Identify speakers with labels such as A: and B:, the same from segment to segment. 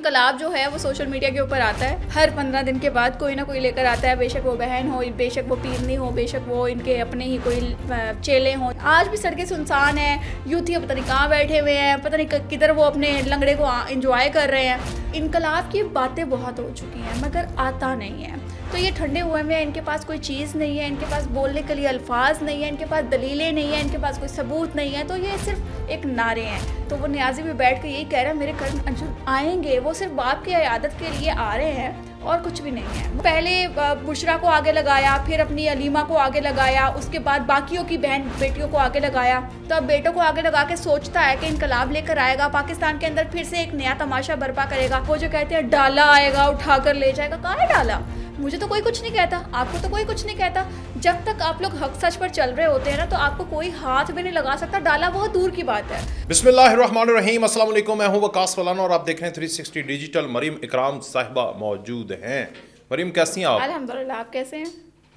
A: انقلاب جو ہے وہ سوشل میڈیا کے اوپر آتا ہے. ہر 15 دن کے بعد کوئی نہ کوئی لے کر آتا ہے, بے شک وہ بہن ہو, بے شک وہ پیرنی ہو, بے شک وہ ان کے اپنے ہی کوئی چیلے ہوں. آج بھی سڑکیں سنسان ہیں, یوتھی پتہ نہیں کہاں بیٹھے ہوئے ہیں, پتہ نہیں کدھر وہ اپنے لنگڑے کو انجوائے کر رہے ہیں. انقلاب کی باتیں بہت ہو چکی ہیں مگر آتا نہیں ہے. تو یہ ٹھنڈے ہوئے میں ان کے پاس کوئی چیز نہیں ہے, ان کے پاس بولنے کے لیے الفاظ نہیں ہیں, ان کے پاس دلیلیں نہیں ہیں, ان کے پاس کوئی ثبوت نہیں ہے, تو یہ صرف ایک نعرے ہیں. تو وہ نیازی بھی بیٹھ کے یہی کہہ رہا ہے میرے کرن ارجن آئیں گے, وہ صرف باپ کی عیادت کے لیے آ رہے ہیں اور کچھ بھی نہیں ہے. پہلے بشرا کو آگے لگایا, پھر اپنی علیمہ کو آگے لگایا, اس کے بعد باقیوں کی بہن بیٹیوں کو آگے لگایا. تو اب بیٹوں کو آگے لگا کے سوچتا ہے کہ انقلاب لے کر آئے گا, پاکستان کے اندر پھر سے ایک نیا تماشا برپا کرے گا. وہ جو کہتے ہیں ڈالا آئے گا اٹھا کر لے جائے گا, کہاں ہے ڈالا؟ مجھے تو کوئی کچھ نہیں کہتا, آپ کو تو کوئی کچھ نہیں کہتا. جب تک آپ لوگ حق سچ پر چل رہے ہوتے ہیں نا تو آپ کو کوئی ہاتھ بھی نہیں لگا سکتا, ڈالا بہت دور کی بات ہے.
B: بسم اللہ الرحمن الرحیم. السلام علیکم, میں ہوں وقاص فلانا اور آپ دیکھ رہے ہیں 360 ڈیجیٹل. مریم اکرام صاحبہ موجود ہیں. مریم کیسی ہیں آپ؟
A: الحمدللہ, آپ کیسے ہیں؟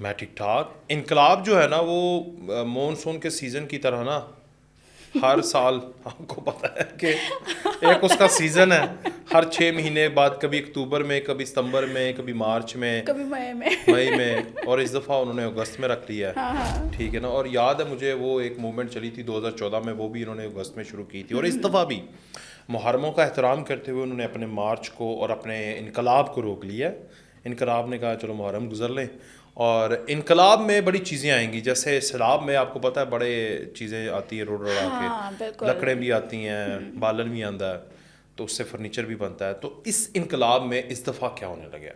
B: میں ٹھیک ٹھاک. انقلاب جو ہے نا وہ مونسون کے سیزن کی طرح نا ہر سال آپ کو پتہ ہے کہ ایک اس کا سیزن ہے, ہر 6 مہینے بعد, کبھی اکتوبر میں, کبھی ستمبر میں, کبھی مارچ میں,
A: کبھی مئی
B: میں, اور اس دفعہ انہوں نے اگست میں رکھ لیا ہے. ٹھیک ہے نا. اور یاد ہے مجھے وہ ایک موومنٹ چلی تھی 2014 میں, وہ بھی انہوں نے اگست میں شروع کی تھی. اور اس دفعہ بھی محرموں کا احترام کرتے ہوئے انہوں نے اپنے مارچ کو اور اپنے انقلاب کو روک لیا. انقلاب نے کہا چلو محرم گزر لیں, اور انقلاب میں بڑی چیزیں آئیں گی. جیسے سیلاب میں آپ کو پتہ ہے بڑے چیزیں آتی ہیں, روڈ روڑا کے لکڑیں بھی آتی ہیں, بالن بھی آتا ہے, تو اس سے فرنیچر بھی بنتا ہے. تو اس انقلاب میں اس دفعہ کیا ہونے لگا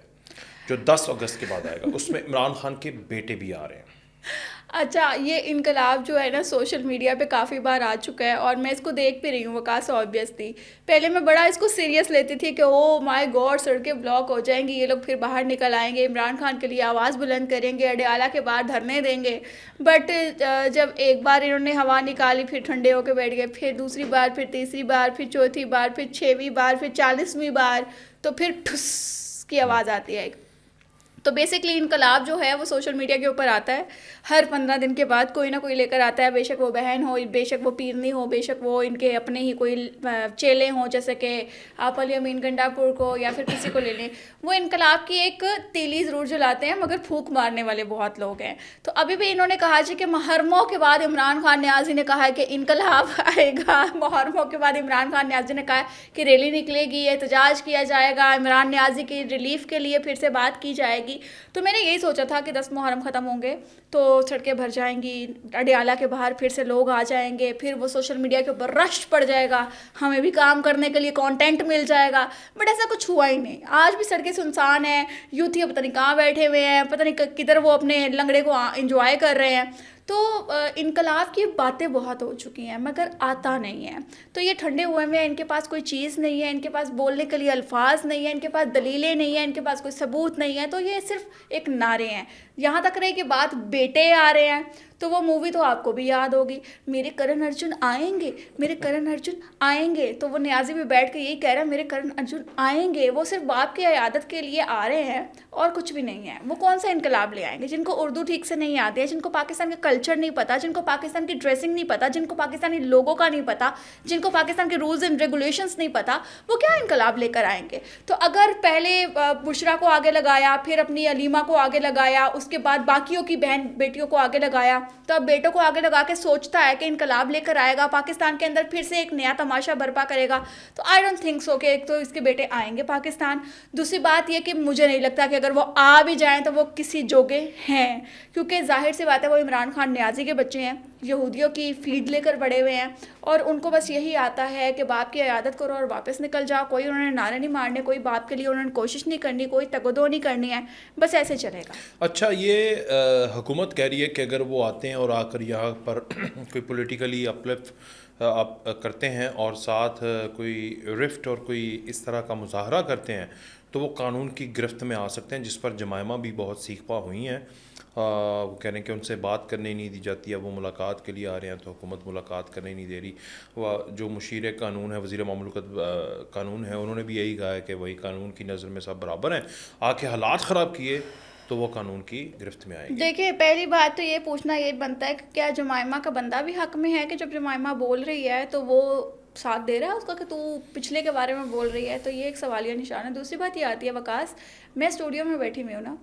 B: جو 10 اگست کے بعد آئے گا, اس میں عمران خان کے بیٹے بھی آ رہے ہیں.
A: اچھا, یہ انقلاب جو ہے نا سوشل میڈیا پہ کافی بار آ چکا ہے اور میں اس کو دیکھ بھی رہی ہوں وقاص آبویسلی. پہلے میں بڑا اس کو سیریس لیتی تھی کہ او مائی گاڈ سڑکیں بلاک ہو جائیں گی, یہ لوگ پھر باہر نکل آئیں گے, عمران خان کے لیے آواز بلند کریں گے, اڈیالہ کے باہر دھرنے دیں گے. بٹ جب ایک بار انہوں نے ہوا نکالی پھر ٹھنڈے ہو کے بیٹھ گئے, پھر دوسری بار, پھر تیسری بار, پھر چوتھی بار, پھر 6ویں بار, پھر 40ویں بار, تو پھر ٹھس کی آواز آتی ہے. تو بیسکلی انقلاب جو ہے وہ سوشل میڈیا کے اوپر آتا ہے. ہر 15 دن کے بعد کوئی نہ کوئی لے کر آتا ہے, بے شک وہ بہن ہو, بے شک وہ پیرنی ہو, بے شک وہ ان کے اپنے ہی کوئی چیلے ہوں, جیسے کہ آپ علی امین گنڈا پور کو یا پھر کسی کو لے لیں. وہ انقلاب کی ایک تیلی ضرور جلاتے ہیں مگر پھونک مارنے والے بہت لوگ ہیں. تو ابھی بھی انہوں نے کہا جی کہ محرموں کے بعد عمران خان نیازی نے کہا ہے کہ انقلاب آئے گا. محرموں کے بعد عمران خان نیازی نے کہا ہے کہ ریلی نکلے گی, احتجاج کیا جائے گا, عمران نیازی کی ریلیف کے لیے پھر سے بات کی جائے گی. تو میں نے یہی سوچا تھا کہ 10 محرم ختم ہوں گے تو سڑکیں بھر جائیں گی, اڈیالہ کے باہر پھر سے لوگ آ جائیں گے, پھر وہ سوشل میڈیا کے اوپر رش پڑ جائے گا, ہمیں بھی کام کرنے کے لیے کانٹینٹ مل جائے گا. بٹ ایسا کچھ ہوا ہی نہیں. آج بھی سڑکیں سنسان ہیں, یوتھی پتہ نہیں کہاں بیٹھے ہوئے ہیں, پتہ نہیں کدھر وہ اپنے لنگڑے کو انجوائے کر رہے ہیں. تو انقلاب کی باتیں بہت ہو چکی ہیں مگر آتا نہیں ہے. تو یہ ٹھنڈے ہوئے میں ان کے پاس کوئی چیز نہیں ہے, ان کے پاس بولنے کے لیے الفاظ نہیں ہیں, ان کے پاس دلیلیں نہیں ہیں, ان کے پاس کوئی ثبوت نہیں ہے, تو یہ صرف ایک نعرے ہیں. یہاں تک رہی کہ بات بیٹے آ رہے ہیں, تو وہ مووی تو آپ کو بھی یاد ہوگی, میرے کرن ارجن آئیں گے, میرے کرن ارجن آئیں گے. تو وہ نیازی بھی بیٹھ کے یہی کہہ رہا ہے میرے کرن ارجن آئیں گے, وہ صرف باپ کی عیادت کے لیے آ رہے ہیں اور کچھ بھی نہیں ہے. وہ کون سا انقلاب لے آئیں گے؟ جن کو اردو ٹھیک سے نہیں آتی ہے, جن کو پاکستان کا کلچر نہیں پتا, جن کو پاکستان کی ڈریسنگ نہیں پتا, جن کو پاکستانی لوگوں کا نہیں پتا, جن کو پاکستان کے رولز اینڈ ریگولیشنس نہیں پتا, وہ کیا انقلاب لے کر آئیں گے؟ تو اگر پہلے بشرا کو آگے لگایا, پھر اپنی علیمہ کو آگے لگایا, اس کے بعد باقیوں کی بہن بیٹیوں کو آگے لگایا, تو اب بیٹوں کو آگے لگا کے سوچتا ہے کہ انقلاب لے کر آئے گا, پاکستان کے اندر پھر سے ایک نیا تماشا برپا کرے گا. تو آئی ڈونٹ تھنک سو کہ ایک تو اس کے بیٹے آئیں گے پاکستان. دوسری بات یہ کہ مجھے نہیں لگتا کہ اگر وہ آ بھی جائیں تو وہ کسی جوگے ہیں, کیونکہ ظاہر سی بات ہے وہ عمران خان نیازی کے بچے ہیں, یہودیوں کی فیڈ لے کر بڑے ہوئے ہیں, اور ان کو بس یہی آتا ہے کہ باپ کی عیادت کرو اور واپس نکل جاؤ. کوئی انہوں نے نعرے نہیں مارنے, کوئی باپ کے لیے انہوں نے کوشش نہیں کرنی, کوئی تگودو نہیں کرنی ہے, بس ایسے چلے گا.
B: اچھا, یہ حکومت کہہ رہی ہے کہ اگر وہ آتے ہیں اور آ کر یہاں پر کوئی پولیٹیکلی اپلفٹ آپ کرتے ہیں اور ساتھ کوئی رفٹ اور کوئی اس طرح کا مظاہرہ کرتے ہیں تو وہ قانون کی گرفت میں آ سکتے ہیں, جس پر جمائمہ بھی بہت سیکھ پا ہوئی ہیں. وہ کہہ رہے ہیں کہ ان سے بات کرنے نہیں دی جاتی ہے, وہ ملاقات کے لیے آ رہے ہیں تو حکومت ملاقات کرنے نہیں دے رہی. وہ جو مشیر قانون ہے, وزیر مملکت قانون ہے, انہوں نے بھی یہی کہا ہے کہ وہی قانون کی نظر میں سب برابر ہیں, آ کے حالات خراب کیے تو وہ قانون کی گرفت میں آئے گی.
A: دیکھیے, پہلی بات تو یہ پوچھنا یہ بنتا ہے کہ کیا جمائمہ کا بندہ بھی حق میں ہے کہ جب جمائمہ بول رہی ہے تو وہ ساتھ دے رہا ہے اس کا کہ تو پچھلے کے بارے میں بول رہی ہے؟ تو یہ ایک سوالیہ نشان ہے. دوسری بات یہ آتی ہے وکاس، میں اسٹوڈیو میں بیٹھی ہوئی ہوں نا،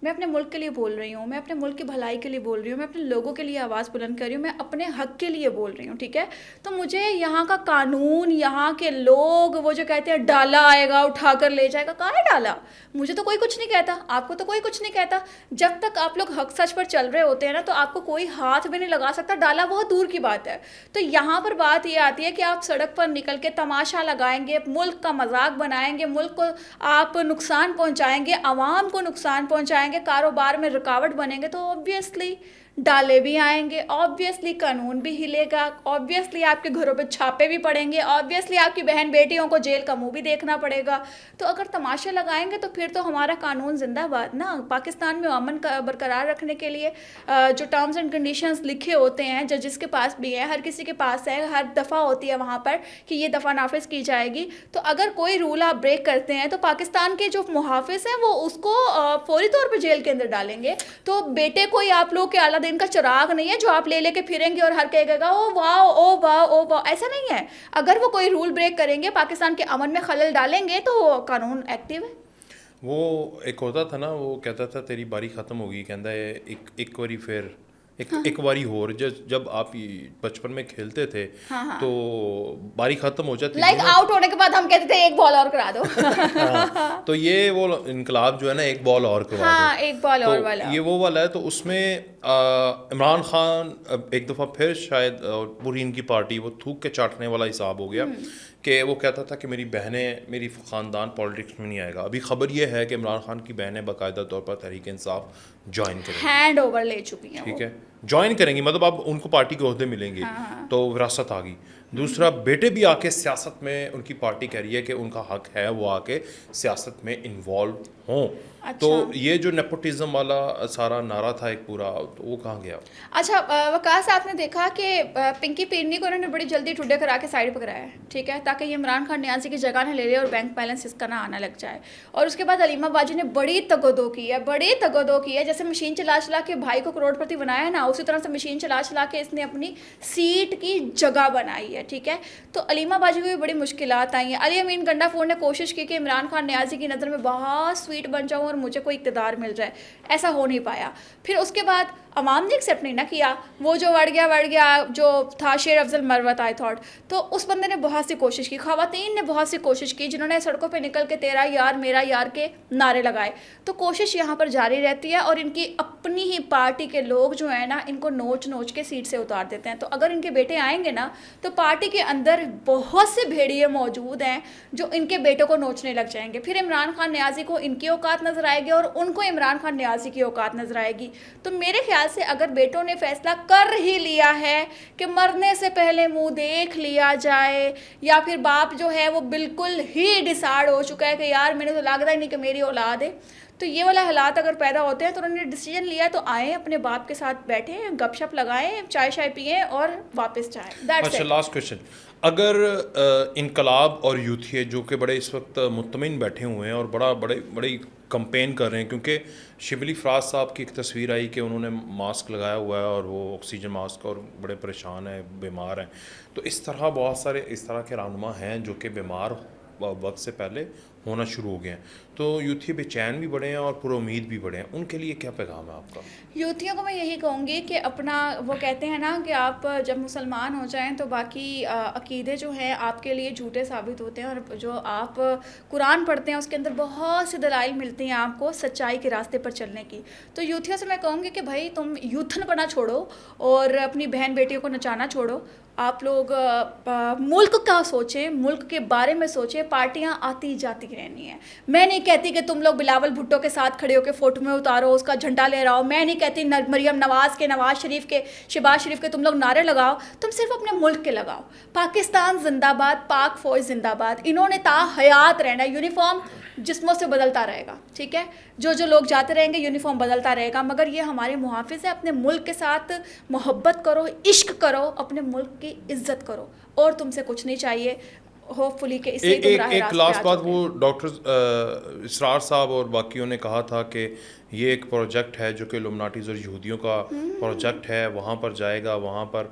A: میں اپنے ملک کے لیے بول رہی ہوں، میں اپنے ملک کی بھلائی کے لیے بول رہی ہوں، میں اپنے لوگوں کے لیے آواز بلند کر رہی ہوں، میں اپنے حق کے لیے بول رہی ہوں، ٹھیک ہے. تو مجھے یہاں کا قانون، یہاں کے لوگ وہ جو کہتے ہیں ڈالا آئے گا اٹھا کر لے جائے گا، کہاں ہے ڈالا؟ مجھے تو کوئی کچھ نہیں کہتا، آپ کو تو کوئی کچھ نہیں کہتا. جب تک آپ لوگ حق سچ پر چل رہے ہوتے ہیں نا تو آپ کو کوئی ہاتھ بھی نہیں لگا سکتا، ڈالا بہت دور کی بات ہے. تو یہاں پر بات یہ آتی ہے کہ آپ سڑک پر نکل کے تماشا لگائیں گے، ملک کا مذاق بنائیں گے، ملک کو آپ نقصان پہنچائیں گے، عوام کو نقصان پہنچائیں گے، کاروبار میں رکاوٹ بنیں گے، تو اوبیسلی ڈالے بھی آئیں گے، اوبیسلی قانون بھی ہلے گا، اوبیسلی آپ کے گھروں پہ چھاپے بھی پڑیں گے، اوبیسلی آپ کی بہن بیٹیوں کو جیل کا منہ بھی دیکھنا پڑے گا. تو اگر تماشے لگائیں گے تو پھر تو ہمارا قانون زندہ باد نا. پاکستان میں امن برقرار رکھنے کے لیے جو ٹرمز اینڈ کنڈیشنز لکھے ہوتے ہیں جس کے پاس بھی ہیں، ہر کسی کے پاس ہے، ہر دفعہ ہوتی ہے وہاں پر کہ یہ دفعہ نافذ کی جائے گی. تو اگر کوئی رول آپ بریک کرتے ہیں تو پاکستان کے جو محافظ ہیں وہ اس کو فوری طور پہ جیل کے اندر ڈالیں گے. تو بیٹے کوئی آپ لوگ کے اعلیٰ دین کا چراغ نہیں ہے جو آپ لے کے پھریں گے اور ہر کہے گا او واو او واو او واو، ایسا نہیں ہے. اگر وہ کوئی رول بریک کریں گے، پاکستان کے امن میں خلل ڈالیں گے تو قانون ایکٹیو ہے.
B: وہ ایک ہوتا تھا نا، وہ کہتا تھا تیری باری ختم ہوگی، کہتا ہے ایک باری پھر ایک باری ہو. جب آپ بچپن میں کھیلتے تھے تو باری ختم ہو جاتی
A: لائک آؤٹ ہونے کے بعد ہم کہتے تھے ایک بال اور کرا دو.
B: تو یہ وہ انقلاب جو ہے نا، ایک بال اور کروا دو،
A: ایک بال اور والا،
B: یہ وہ والا ہے. تو اس میں عمران خان ایک دفعہ پھر شاید پوری ان کی پارٹی وہ تھوک کے چاٹنے والا حساب ہو گیا کہ وہ کہتا تھا کہ میری بہنیں، میری خاندان پالیٹکس میں نہیں آئے گا. ابھی خبر یہ ہے کہ عمران خان کی بہنیں باقاعدہ طور پر تحریک انصاف جوائن کریں گی،
A: ہینڈ اوور لے چکی ہیں،
B: ٹھیک ہے، جوائن کریں گی، مطلب اب ان کو پارٹی کے عہدے ملیں گے. تو وراثت آ گئی. دوسرا، بیٹے بھی آ کے سیاست میں، ان کی پارٹی کہہ رہی ہے کہ ان کا حق ہے وہ آ کے سیاست میں انوالو ہوں. تو یہ جو نیپوٹزم والا سارا نعرہ تھا ایک پورا، تو وہ کہاں گیا؟
A: اچھا وکاس، آپ نے دیکھا کہ پنکی پیرنی کو انہوں نے بڑی جلدی ٹھڈے کرا کے سائڈ پہ کرایا ہے، ٹھیک ہے، تاکہ یہ عمران خان نیازی کی جگہ نہ لے لے اور بینک بیلنس اس کا نہ آنا لگ جائے. اور اس کے بعد علیمہ باجی نے بڑی تگودو کی ہے، جیسے مشین چلا چلا کے بھائی کو کروڑ پتی بنایا ہے نا، اسی طرح سے مشین چلا چلا کے اس نے اپنی سیٹ کی جگہ بنائی ہے، ٹھیک ہے. تو علیمہ باجی کو بھی بڑی مشکلات آئی ہیں. علی امین گنڈا فور نے کوشش کی کہ عمران خان نیازی کی نظر میں بہت سویٹ بن جاؤں اور مجھے کوئی اقتدار مل جائے، ایسا ہو نہیں پایا. پھر اس کے بعد عوام نے ایکسیپٹ نہیں نہ کیا، وہ جو وڑ گیا جو تھا شیر افضل مروت آئی تھاٹ. تو اس بندے نے بہت سی کوشش کی، خواتین نے بہت سی کوشش کی، جنہوں نے سڑکوں پہ نکل کے تیرا یار میرا یار کے نعرے لگائے. تو کوشش یہاں پر جاری رہتی ہے اور ان کی اپنی ہی پارٹی کے لوگ جو ہیں نا ان کو نوچ نوچ کے سیٹ سے اتار دیتے ہیں. تو اگر ان کے بیٹے آئیں گے نا تو پارٹی کے اندر بہت سے بھیڑیے موجود ہیں جو ان کے بیٹوں کو نوچنے لگ جائیں گے. پھر عمران خان نیازی کو ان کی اوقات نظر آئے گی اور ان کو عمران خان نیازی کی اوقات نظر آئے گی. تو میرے خیال سے اگر بیٹوں نے فیصلہ کر ہی لیا ہے کہ مرنے سے پہلے منہ دیکھ لیا جائے، یا پھر باپ جو ہے وہ بالکل ہی ڈیسائیڈ ہو چکا ہے کہ یار میں نے تو لگتا ہی نہیں کہ میری اولاد ہے، تو یہ والا حالات اگر پیدا ہوتے ہیں تو انہوں نے ڈیسیجن لیا تو آئیں اپنے باپ کے ساتھ بیٹھیں، گپ شپ لگائیں، چائے شائے پئیں اور واپس جائیں.
B: اچھا، لاسٹ کوشچن. اگر انقلاب اور یوتھیے جو کہ بڑے اس وقت مطمئن بیٹھے ہوئے ہیں اور بڑی کمپین کر رہے ہیں، کیونکہ شبلی فراز صاحب کی ایک تصویر آئی کہ انہوں نے ماسک لگایا ہوا ہے اور وہ آکسیجن ماسک، اور بڑے پریشان ہیں، بیمار ہیں. تو اس طرح بہت سارے اس طرح کے رہنما ہیں جو کہ بیمار وقت سے پہلے ہونا شروع ہو گئے ہیں. تو یوتھی بے چین بھی بڑے ہیں اور پر امید بھی بڑے ہیں. ان کے لیے کیا پیغام ہے آپ کا؟
A: یوتھیوں کو میں یہی کہوں گی کہ اپنا، وہ کہتے ہیں نا کہ آپ جب مسلمان ہو جائیں تو باقی عقیدے جو ہیں آپ کے لیے جھوٹے ثابت ہوتے ہیں، اور جو آپ قرآن پڑھتے ہیں اس کے اندر بہت سے دلائل ملتی ہیں آپ کو سچائی کے راستے پر چلنے کی. تو یوتھیوں سے میں کہوں گی کہ بھائی تم یوتھن پنا چھوڑو اور اپنی بہن بیٹیوں کو نچانا چھوڑو. آپ لوگ ملک کا سوچیں، ملک کے بارے میں سوچیں. پارٹیاں آتی جاتی رہنی ہیں. میں نہیں کہتی کہ تم لوگ بلاول بھٹو کے ساتھ کھڑے ہو کے فوٹو میں اتارو، اس کا جھنڈا لے رہا ہو. میں نہیں کہتی مریم نواز کے، نواز شریف کے، شہباز شریف کے تم لوگ نعرے لگاؤ. تم صرف اپنے ملک کے لگاؤ. پاکستان زندہ باد، پاک فوج زندہ باد. انہوں نے تا حیات رہنا ہے. یونیفارم جسموں سے بدلتا رہے گا، ٹھیک ہے، جو لوگ جاتے رہیں گے یونیفارم بدلتا رہے گا، مگر یہ ہمارے محافظ ہیں. اپنے ملک کے ساتھ محبت کرو، عشق کرو، اپنے ملک کی عزت کرو، اور تم سے کچھ نہیں چاہیے. ہوپ فلی کہ اس سے تم راہ راست
B: ایک لاسٹ بات، وہ ڈاکٹر اسرار صاحب اور باقیوں نے کہا تھا کہ یہ ایک پروجیکٹ ہے جو کہ لومناٹیز اور یہودیوں کا پروجیکٹ ہے، وہاں پر جائے گا، وہاں پر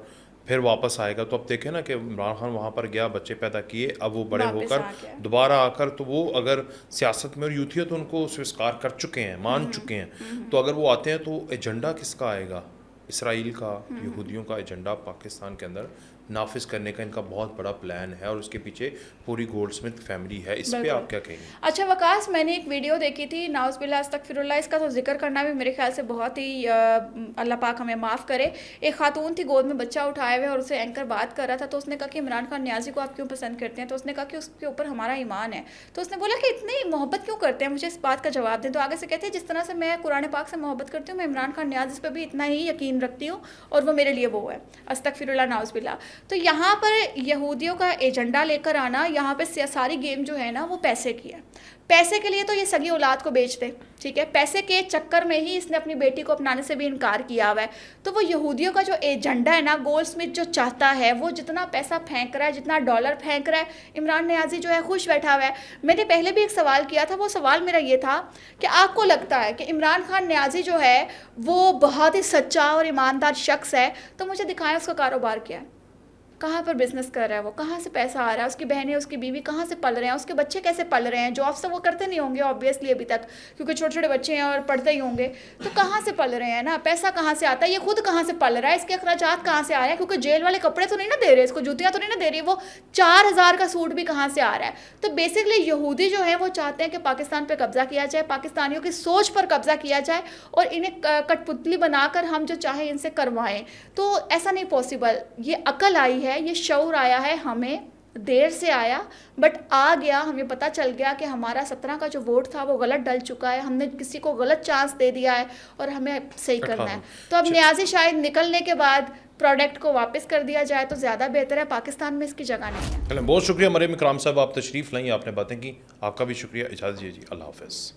B: پھر واپس آئے گا. تو اب دیکھیں نا کہ عمران خان وہاں پر گیا, بچے پیدا کیے, اب وہ بڑے ہو کر دوبارہ آ کر, تو وہ اگر سیاست میں, اور یوتھیت ان کو سویکار کر چکے ہیں, مان چکے ہیں, تو اگر وہ آتے ہیں تو ایجنڈا کس کا آئے گا؟ اسرائیل کا, یہودیوں کا ایجنڈا پاکستان کے اندر نافذ کرنے کا ان کا بہت بڑا پلان ہے, اور اس کے پیچھے پوری گولڈ اسمتھ فیملی ہے. اس پہ آپ کیا کہیں گے؟
A: اچھا وقاص, میں نے ایک ویڈیو دیکھی تھی, ناؤز باللہ استغفر اللہ, اس کا تو ذکر کرنا بھی میرے خیال سے بہت ہی, اللہ پاک ہمیں معاف کرے. ایک خاتون تھی گود میں بچہ اٹھائے ہوئے, اور اسے اینکر بات کر رہا تھا, تو اس نے کہا کہ عمران خان نیازی کو آپ کیوں پسند کرتے ہیں؟ تو اس نے کہا کہ اس کے اوپر ہمارا ایمان ہے. تو اس نے بولا کہ اتنی محبت کیوں کرتے ہیں, مجھے اس بات کا جواب دیں. تو آگے سے کہتے ہیں جس طرح سے میں قرآن پاک سے محبت کرتی ہوں, میں عمران خان نیازی پہ بھی اتنا ہی یقین رکھتی ہوں, اور وہ میرے لیے وہ ہے. استغفر اللہ, ناؤز باللہ. تو یہاں پر یہودیوں کا ایجنڈا لے کر آنا, یہاں پہ ساری گیم جو ہے نا وہ پیسے کی ہے. پیسے کے لیے تو یہ سگی اولاد کو بیچ دے, ٹھیک ہے, پیسے کے چکر میں ہی اس نے اپنی بیٹی کو اپنانے سے بھی انکار کیا ہوا ہے. تو وہ یہودیوں کا جو ایجنڈا ہے نا, گولڈ اسمتھ جو چاہتا ہے, وہ جتنا پیسہ پھینک رہا ہے, جتنا ڈالر پھینک رہا ہے, عمران نیازی جو ہے خوش بیٹھا ہوا ہے. میں نے پہلے بھی ایک سوال کیا تھا, وہ سوال میرا یہ تھا کہ آپ کو لگتا ہے کہ عمران خان نیازی جو ہے وہ بہت ہی سچا اور ایماندار شخص ہے, تو مجھے دکھائیں اس کا کاروبار کیا ہے, کہاں پر بزنس کر رہا ہے, وہ کہاں سے پیسہ آ رہا ہے, اس کی بہنیں, اس کی بیوی کہاں سے پل رہے ہیں, اس کے بچے کیسے پل رہے ہیں. جاب سے وہ کرتے نہیں ہوں گے آبویسلی ابھی تک, کیونکہ چھوٹے چھوٹے بچے ہیں اور پڑھتے ہی ہوں گے, تو کہاں سے پل رہے ہیں نا, پیسہ کہاں سے آتا ہے, یہ خود کہاں سے پل رہا ہے, اس کے اخراجات کہاں سے آ رہے ہیں, کیونکہ جیل والے کپڑے تو نہیں نا دے رہے اس کو, جوتیاں تو نہیں نا دے رہی, وہ 4000 کا سوٹ بھی کہاں سے آ رہا ہے. تو بیسکلی یہودی جو ہیں وہ چاہتے ہیں کہ پاکستان پہ قبضہ کیا جائے, پاکستانیوں کی سوچ پر قبضہ کیا جائے, اور انہیں کٹ پتلی بنا کر ہم جو چاہیں ان سے کروائیں. تو ایسا نہیں پاسبل. یہ عقل آئی ہے, یہ شعور آیا ہے, ہمیں دیر سے آیا بٹ آ گیا. ہمیں پتہ چل گیا کہ ہمارا 17 کا جو ووٹ تھا وہ غلط ڈل چکا ہے, ہم نے کسی کو غلط چانس دے دیا ہے, اور ہمیں صحیح کرنا ہے. تو اب نیازی شاید نکلنے کے بعد پروڈکٹ کو واپس کر دیا جائے تو زیادہ بہتر ہے, پاکستان میں اس کی جگہ نہیں ہے.
B: بہت شکریہ مریم اکرام صاحب, آپ تشریف لائیں, آپ نے باتیں کی, آپ کا بھی شکریہ. اجازت دیجیے, اللہ حافظ.